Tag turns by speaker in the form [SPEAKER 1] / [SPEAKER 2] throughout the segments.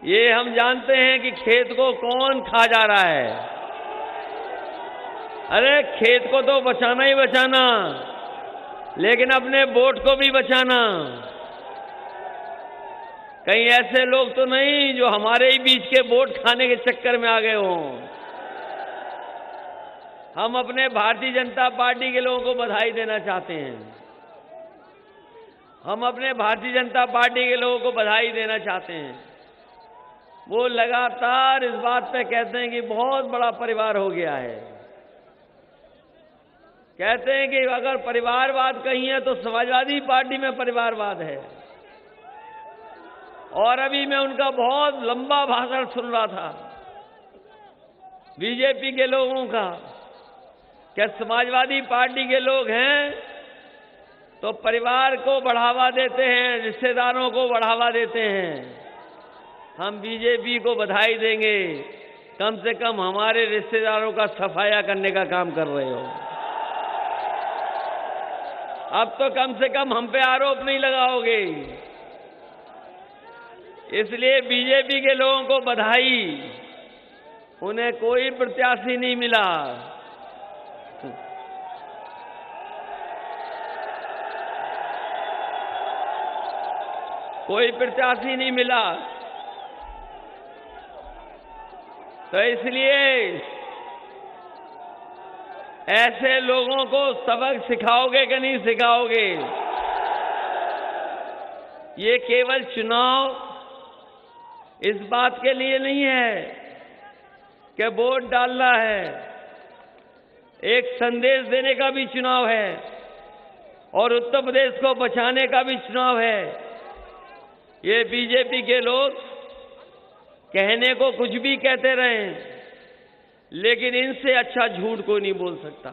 [SPEAKER 1] ये हम जानते हैं कि खेत को कौन खा जा रहा है। अरे खेत को तो बचाना ही बचाना, लेकिन अपने वोट को भी बचाना। कहीं ऐसे लोग तो नहीं जो हमारे ही बीच के वोट खाने के चक्कर में आ गए हों। हम अपने भारतीय जनता पार्टी के लोगों को बधाई देना चाहते हैं। हम अपने भारतीय जनता पार्टी के लोगों को बधाई देना चाहते हैं। वो लगातार इस बात पे कहते हैं कि बहुत बड़ा परिवार हो गया है। कहते हैं कि अगर परिवारवाद कहीं है तो समाजवादी पार्टी में परिवारवाद है। और अभी मैं उनका बहुत लंबा भाषण सुन रहा था बीजेपी के लोगों का। क्या समाजवादी पार्टी के लोग हैं तो परिवार को बढ़ावा देते हैं, रिश्तेदारों को बढ़ावा देते हैं। हम बीजेपी को बधाई देंगे, कम से कम हमारे रिश्तेदारों का सफाया करने का काम कर रहे हो। अब तो कम से कम हम पे आरोप नहीं लगाओगे। इसलिए बीजेपी के लोगों को बधाई। उन्हें कोई प्रत्याशी नहीं मिला। कोई प्रत्याशी नहीं मिला, तो इसलिए ऐसे लोगों को सबक सिखाओगे कि नहीं सिखाओगे? ये केवल चुनाव इस बात के लिए नहीं है कि वोट डालना है, एक संदेश देने का भी चुनाव है और उत्तर प्रदेश को बचाने का भी चुनाव है। ये बीजेपी के लोग कहने को कुछ भी कहते रहें, लेकिन इनसे अच्छा झूठ कोई नहीं बोल सकता।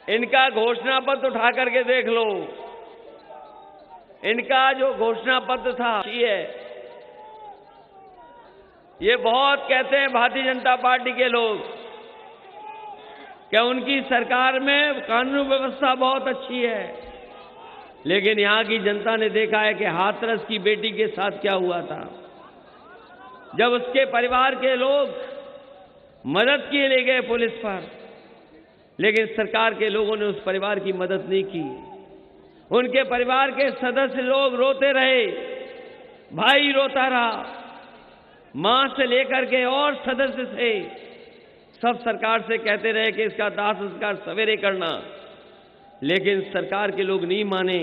[SPEAKER 1] इनका घोषणा पत्र उठा करके देख लो। इनका जो घोषणा पत्र था ये बहुत कहते हैं भारतीय जनता पार्टी के लोग कि उनकी सरकार में कानून व्यवस्था बहुत अच्छी है, लेकिन यहां की जनता ने देखा है कि हाथरस की बेटी के साथ क्या हुआ था। जब उसके परिवार के लोग मदद के लिए गए पुलिस पर, लेकिन सरकार के लोगों ने उस परिवार की मदद नहीं की। उनके परिवार के सदस्य लोग रोते रहे, भाई रोता रहा, मां से लेकर के और सदस्य थे, सब सरकार से कहते रहे कि इसका दाह संस्कार सवेरे करना, लेकिन सरकार के लोग नहीं माने।